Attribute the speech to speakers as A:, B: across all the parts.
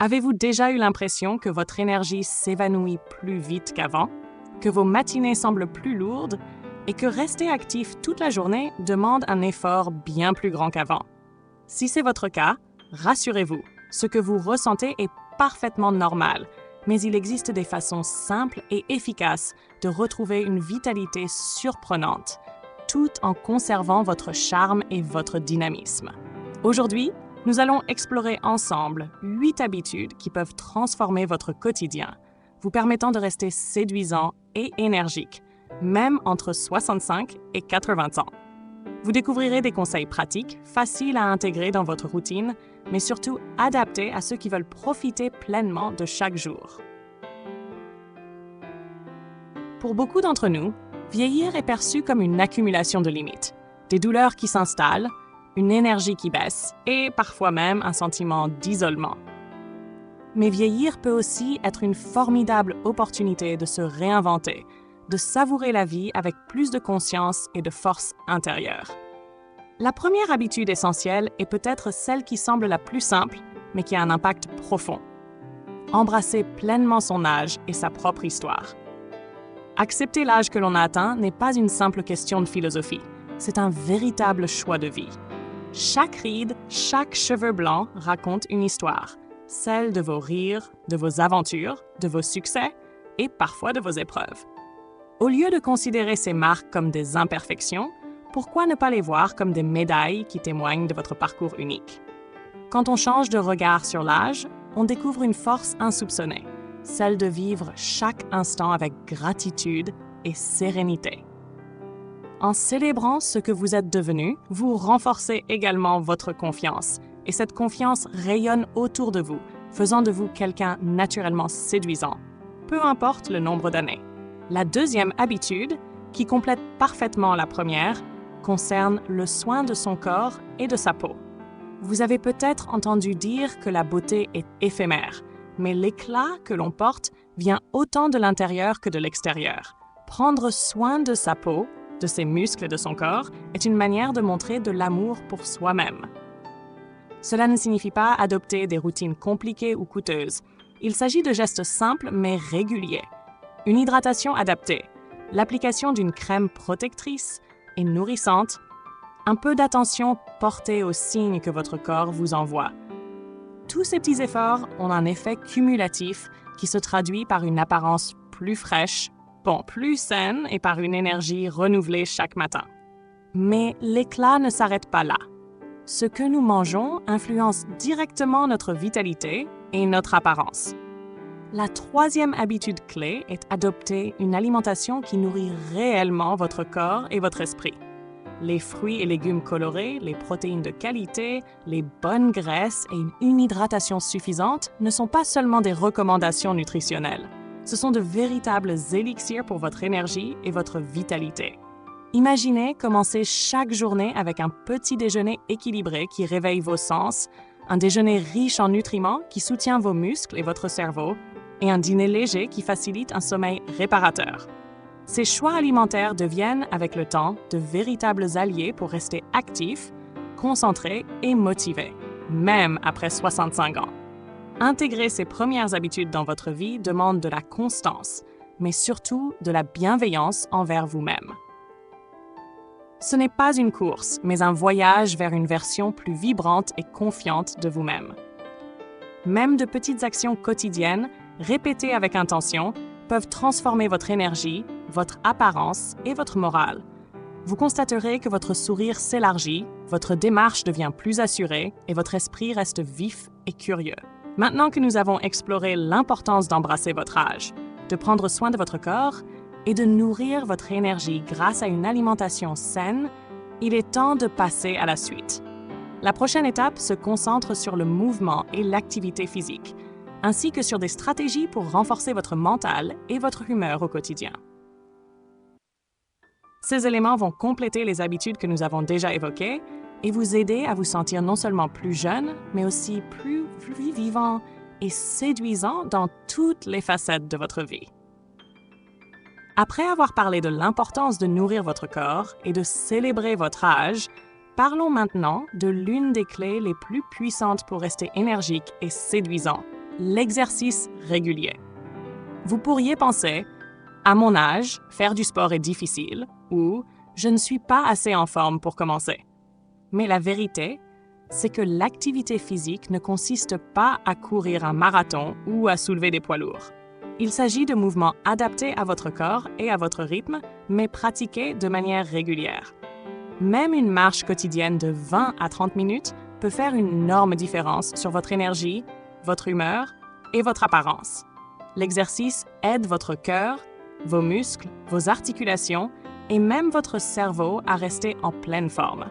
A: Avez-vous déjà eu l'impression que votre énergie s'évanouit plus vite qu'avant, que vos matinées semblent plus lourdes et que rester actif toute la journée demande un effort bien plus grand qu'avant? Si c'est votre cas, rassurez-vous, ce que vous ressentez est parfaitement normal, mais il existe des façons simples et efficaces de retrouver une vitalité surprenante, tout en conservant votre charme et votre dynamisme. Aujourd'hui, nous allons explorer ensemble 8 habitudes qui peuvent transformer votre quotidien, vous permettant de rester séduisant et énergique, même entre 65 et 80 ans. Vous découvrirez des conseils pratiques, faciles à intégrer dans votre routine, mais surtout adaptés à ceux qui veulent profiter pleinement de chaque jour. Pour beaucoup d'entre nous, vieillir est perçu comme une accumulation de limites, des douleurs qui s'installent, une énergie qui baisse et parfois même un sentiment d'isolement. Mais vieillir peut aussi être une formidable opportunité de se réinventer, de savourer la vie avec plus de conscience et de force intérieure. La première habitude essentielle est peut-être celle qui semble la plus simple, mais qui a un impact profond. Embrasser pleinement son âge et sa propre histoire. Accepter l'âge que l'on a atteint n'est pas une simple question de philosophie, c'est un véritable choix de vie. Chaque ride, chaque cheveu blanc raconte une histoire, celle de vos rires, de vos aventures, de vos succès et parfois de vos épreuves. Au lieu de considérer ces marques comme des imperfections, pourquoi ne pas les voir comme des médailles qui témoignent de votre parcours unique? Quand on change de regard sur l'âge, on découvre une force insoupçonnée, celle de vivre chaque instant avec gratitude et sérénité. En célébrant ce que vous êtes devenu, vous renforcez également votre confiance, et cette confiance rayonne autour de vous, faisant de vous quelqu'un naturellement séduisant, peu importe le nombre d'années. La deuxième habitude, qui complète parfaitement la première, concerne le soin de son corps et de sa peau. Vous avez peut-être entendu dire que la beauté est éphémère, mais l'éclat que l'on porte vient autant de l'intérieur que de l'extérieur. Prendre soin de sa peau, de ses muscles et de son corps est une manière de montrer de l'amour pour soi-même. Cela ne signifie pas adopter des routines compliquées ou coûteuses. Il s'agit de gestes simples mais réguliers. Une hydratation adaptée, l'application d'une crème protectrice et nourrissante, un peu d'attention portée aux signes que votre corps vous envoie. Tous ces petits efforts ont un effet cumulatif qui se traduit par une apparence plus fraîche, plus saine et par une énergie renouvelée chaque matin. Mais l'éclat ne s'arrête pas là. Ce que nous mangeons influence directement notre vitalité et notre apparence. La troisième habitude clé est adopter une alimentation qui nourrit réellement votre corps et votre esprit. Les fruits et légumes colorés, les protéines de qualité, les bonnes graisses et une hydratation suffisante ne sont pas seulement des recommandations nutritionnelles. Ce sont de véritables élixirs pour votre énergie et votre vitalité. Imaginez commencer chaque journée avec un petit déjeuner équilibré qui réveille vos sens, un déjeuner riche en nutriments qui soutient vos muscles et votre cerveau, et un dîner léger qui facilite un sommeil réparateur. Ces choix alimentaires deviennent, avec le temps, de véritables alliés pour rester actifs, concentrés et motivés, même après 65 ans. Intégrer ces premières habitudes dans votre vie demande de la constance, mais surtout de la bienveillance envers vous-même. Ce n'est pas une course, mais un voyage vers une version plus vibrante et confiante de vous-même. Même de petites actions quotidiennes, répétées avec intention, peuvent transformer votre énergie, votre apparence et votre morale. Vous constaterez que votre sourire s'élargit, votre démarche devient plus assurée et votre esprit reste vif et curieux. Maintenant que nous avons exploré l'importance d'embrasser votre âge, de prendre soin de votre corps et de nourrir votre énergie grâce à une alimentation saine, il est temps de passer à la suite. La prochaine étape se concentre sur le mouvement et l'activité physique, ainsi que sur des stratégies pour renforcer votre mental et votre humeur au quotidien. Ces éléments vont compléter les habitudes que nous avons déjà évoquées et vous aider à vous sentir non seulement plus jeune, mais aussi plus vivant et séduisant dans toutes les facettes de votre vie. Après avoir parlé de l'importance de nourrir votre corps et de célébrer votre âge, parlons maintenant de l'une des clés les plus puissantes pour rester énergique et séduisant, l'exercice régulier. Vous pourriez penser « À mon âge, faire du sport est difficile » ou « Je ne suis pas assez en forme pour commencer ». Mais la vérité, c'est que l'activité physique ne consiste pas à courir un marathon ou à soulever des poids lourds. Il s'agit de mouvements adaptés à votre corps et à votre rythme, mais pratiqués de manière régulière. Même une marche quotidienne de 20 à 30 minutes peut faire une énorme différence sur votre énergie, votre humeur et votre apparence. L'exercice aide votre cœur, vos muscles, vos articulations et même votre cerveau à rester en pleine forme.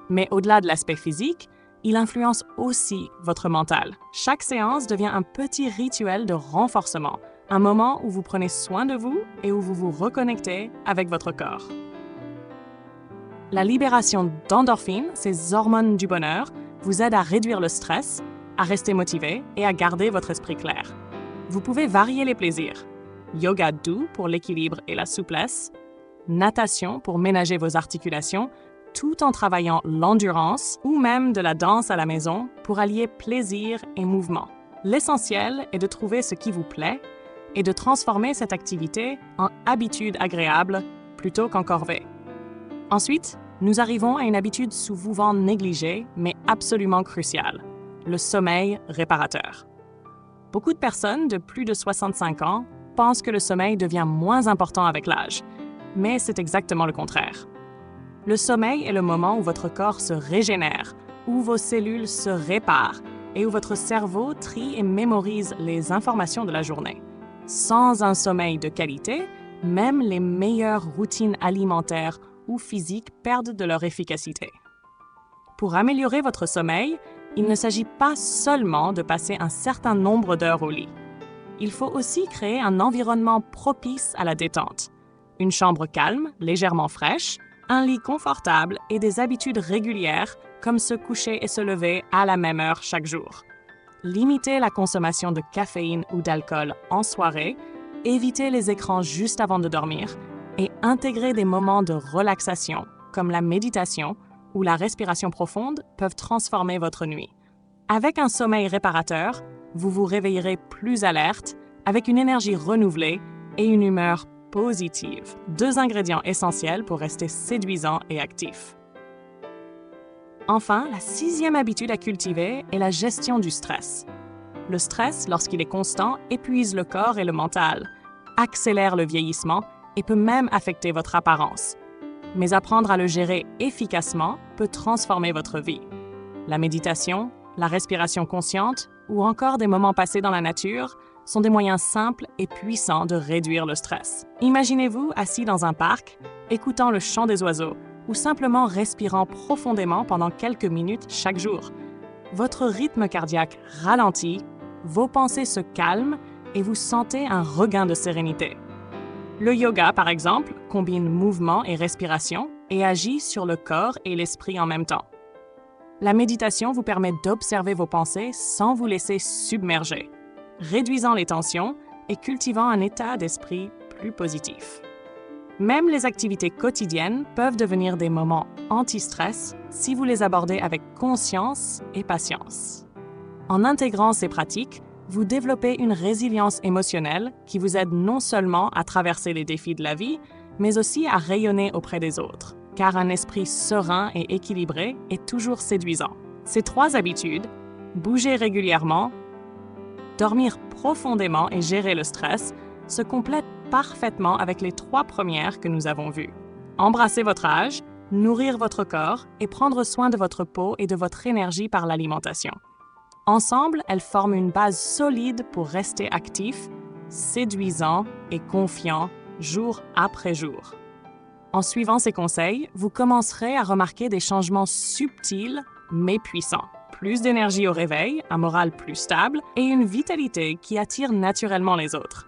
A: Mais au-delà de l'aspect physique, il influence aussi votre mental. Chaque séance devient un petit rituel de renforcement, un moment où vous prenez soin de vous et où vous vous reconnectez avec votre corps. La libération d'endorphines, ces hormones du bonheur, vous aide à réduire le stress, à rester motivé et à garder votre esprit clair. Vous pouvez varier les plaisirs. Yoga doux pour l'équilibre et la souplesse, natation pour ménager vos articulations, tout en travaillant l'endurance ou même de la danse à la maison pour allier plaisir et mouvement. L'essentiel est de trouver ce qui vous plaît et de transformer cette activité en habitude agréable plutôt qu'en corvée. Ensuite, nous arrivons à une habitude souvent négligée, mais absolument cruciale, le sommeil réparateur. Beaucoup de personnes de plus de 65 ans pensent que le sommeil devient moins important avec l'âge, mais c'est exactement le contraire. Le sommeil est le moment où votre corps se régénère, où vos cellules se réparent et où votre cerveau trie et mémorise les informations de la journée. Sans un sommeil de qualité, même les meilleures routines alimentaires ou physiques perdent de leur efficacité. Pour améliorer votre sommeil, il ne s'agit pas seulement de passer un certain nombre d'heures au lit. Il faut aussi créer un environnement propice à la détente. Une chambre calme, légèrement fraîche, un lit confortable et des habitudes régulières comme se coucher et se lever à la même heure chaque jour. Limitez la consommation de caféine ou d'alcool en soirée, évitez les écrans juste avant de dormir et intégrer des moments de relaxation comme la méditation ou la respiration profonde peuvent transformer votre nuit. Avec un sommeil réparateur, vous vous réveillerez plus alerte, avec une énergie renouvelée et une humeur positive. 2 ingrédients essentiels pour rester séduisant et actif. Enfin, la 6e habitude à cultiver est la gestion du stress. Le stress, lorsqu'il est constant, épuise le corps et le mental, accélère le vieillissement et peut même affecter votre apparence. Mais apprendre à le gérer efficacement peut transformer votre vie. La méditation, la respiration consciente ou encore des moments passés dans la nature sont des moyens simples et puissants de réduire le stress. Imaginez-vous assis dans un parc, écoutant le chant des oiseaux ou simplement respirant profondément pendant quelques minutes chaque jour. Votre rythme cardiaque ralentit, vos pensées se calment et vous sentez un regain de sérénité. Le yoga, par exemple, combine mouvement et respiration et agit sur le corps et l'esprit en même temps. La méditation vous permet d'observer vos pensées sans vous laisser submerger, réduisant les tensions et cultivant un état d'esprit plus positif. Même les activités quotidiennes peuvent devenir des moments anti-stress si vous les abordez avec conscience et patience. En intégrant ces pratiques, vous développez une résilience émotionnelle qui vous aide non seulement à traverser les défis de la vie, mais aussi à rayonner auprès des autres, car un esprit serein et équilibré est toujours séduisant. Ces 3 habitudes, bouger régulièrement, dormir profondément et gérer le stress, se complètent parfaitement avec les 3 premières que nous avons vues. Embrasser votre âge, nourrir votre corps et prendre soin de votre peau et de votre énergie par l'alimentation. Ensemble, elles forment une base solide pour rester actif, séduisant et confiant jour après jour. En suivant ces conseils, vous commencerez à remarquer des changements subtils mais puissants. Plus d'énergie au réveil, un moral plus stable et une vitalité qui attire naturellement les autres.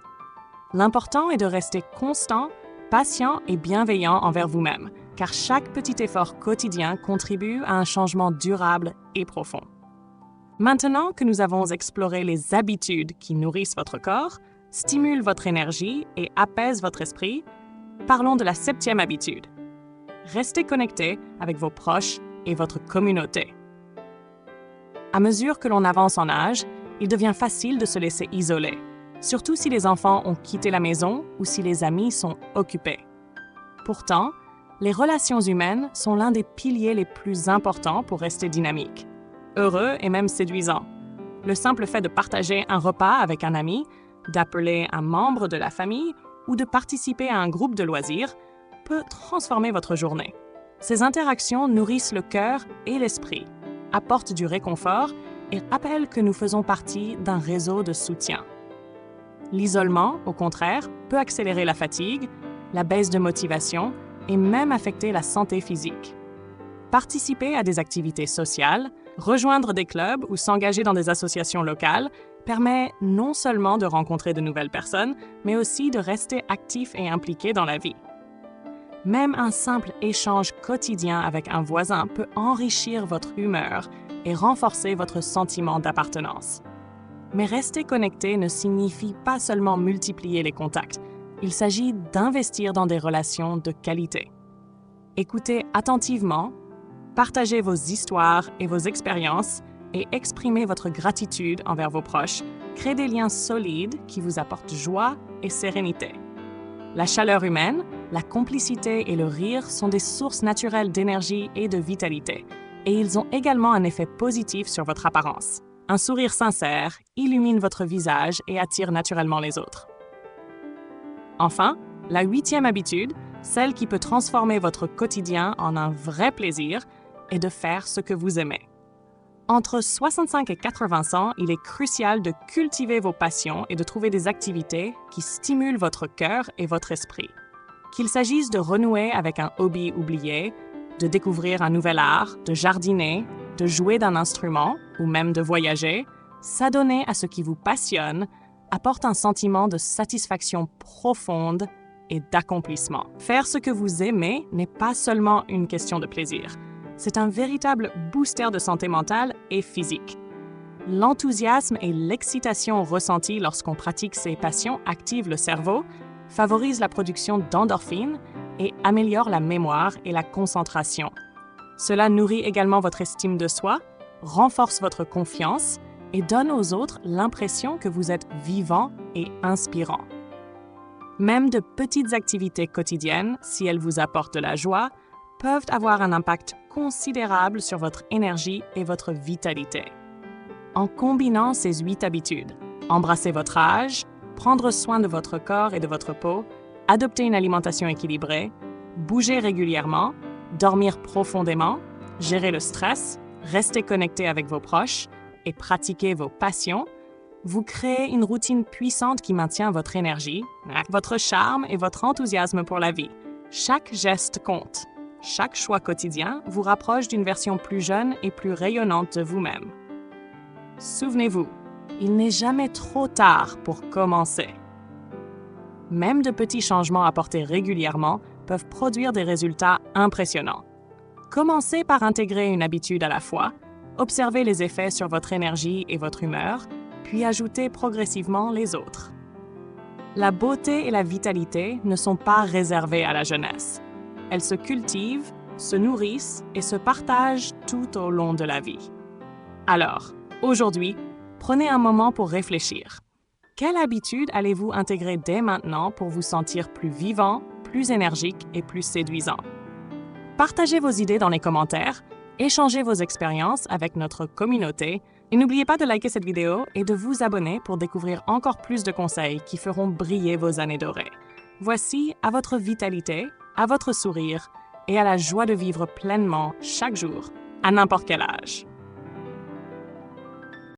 A: L'important est de rester constant, patient et bienveillant envers vous-même, car chaque petit effort quotidien contribue à un changement durable et profond. Maintenant que nous avons exploré les habitudes qui nourrissent votre corps, stimulent votre énergie et apaisent votre esprit, parlons de la 7e habitude. Restez connecté avec vos proches et votre communauté. À mesure que l'on avance en âge, il devient facile de se laisser isoler, surtout si les enfants ont quitté la maison ou si les amis sont occupés. Pourtant, les relations humaines sont l'un des piliers les plus importants pour rester dynamique, heureux et même séduisant. Le simple fait de partager un repas avec un ami, d'appeler un membre de la famille ou de participer à un groupe de loisirs peut transformer votre journée. Ces interactions nourrissent le cœur et l'esprit, apportent du réconfort et rappellent que nous faisons partie d'un réseau de soutien. L'isolement, au contraire, peut accélérer la fatigue, la baisse de motivation et même affecter la santé physique. Participer à des activités sociales, rejoindre des clubs ou s'engager dans des associations locales permet non seulement de rencontrer de nouvelles personnes, mais aussi de rester actif et impliqué dans la vie. Même un simple échange quotidien avec un voisin peut enrichir votre humeur et renforcer votre sentiment d'appartenance. Mais rester connecté ne signifie pas seulement multiplier les contacts. Il s'agit d'investir dans des relations de qualité. Écoutez attentivement, partagez vos histoires et vos expériences et exprimez votre gratitude envers vos proches. Créez des liens solides qui vous apportent joie et sérénité. La chaleur humaine, la complicité et le rire sont des sources naturelles d'énergie et de vitalité, et ils ont également un effet positif sur votre apparence. Un sourire sincère illumine votre visage et attire naturellement les autres. Enfin, la 8e habitude, celle qui peut transformer votre quotidien en un vrai plaisir, est de faire ce que vous aimez. Entre 65 et 80 ans, il est crucial de cultiver vos passions et de trouver des activités qui stimulent votre cœur et votre esprit. Qu'il s'agisse de renouer avec un hobby oublié, de découvrir un nouvel art, de jardiner, de jouer d'un instrument ou même de voyager, s'adonner à ce qui vous passionne apporte un sentiment de satisfaction profonde et d'accomplissement. Faire ce que vous aimez n'est pas seulement une question de plaisir. C'est un véritable booster de santé mentale et physique. L'enthousiasme et l'excitation ressentis lorsqu'on pratique ses passions activent le cerveau, favorisent la production d'endorphines et améliorent la mémoire et la concentration. Cela nourrit également votre estime de soi, renforce votre confiance et donne aux autres l'impression que vous êtes vivant et inspirant. Même de petites activités quotidiennes, si elles vous apportent de la joie, peuvent avoir un impact considérable sur votre énergie et votre vitalité. En combinant ces 8 habitudes, embrasser votre âge, prendre soin de votre corps et de votre peau, adopter une alimentation équilibrée, bouger régulièrement, dormir profondément, gérer le stress, rester connecté avec vos proches et pratiquer vos passions, vous créez une routine puissante qui maintient votre énergie, votre charme et votre enthousiasme pour la vie. Chaque geste compte. Chaque choix quotidien vous rapproche d'une version plus jeune et plus rayonnante de vous-même. Souvenez-vous, il n'est jamais trop tard pour commencer. Même de petits changements apportés régulièrement peuvent produire des résultats impressionnants. Commencez par intégrer une habitude à la fois, observez les effets sur votre énergie et votre humeur, puis ajoutez progressivement les autres. La beauté et la vitalité ne sont pas réservées à la jeunesse. Elles se cultivent, se nourrissent et se partagent tout au long de la vie. Alors, aujourd'hui, prenez un moment pour réfléchir. Quelle habitude allez-vous intégrer dès maintenant pour vous sentir plus vivant, plus énergique et plus séduisant? Partagez vos idées dans les commentaires, échangez vos expériences avec notre communauté et n'oubliez pas de liker cette vidéo et de vous abonner pour découvrir encore plus de conseils qui feront briller vos années dorées. Voici à votre vitalité, à votre sourire et à la joie de vivre pleinement chaque jour, à n'importe quel âge.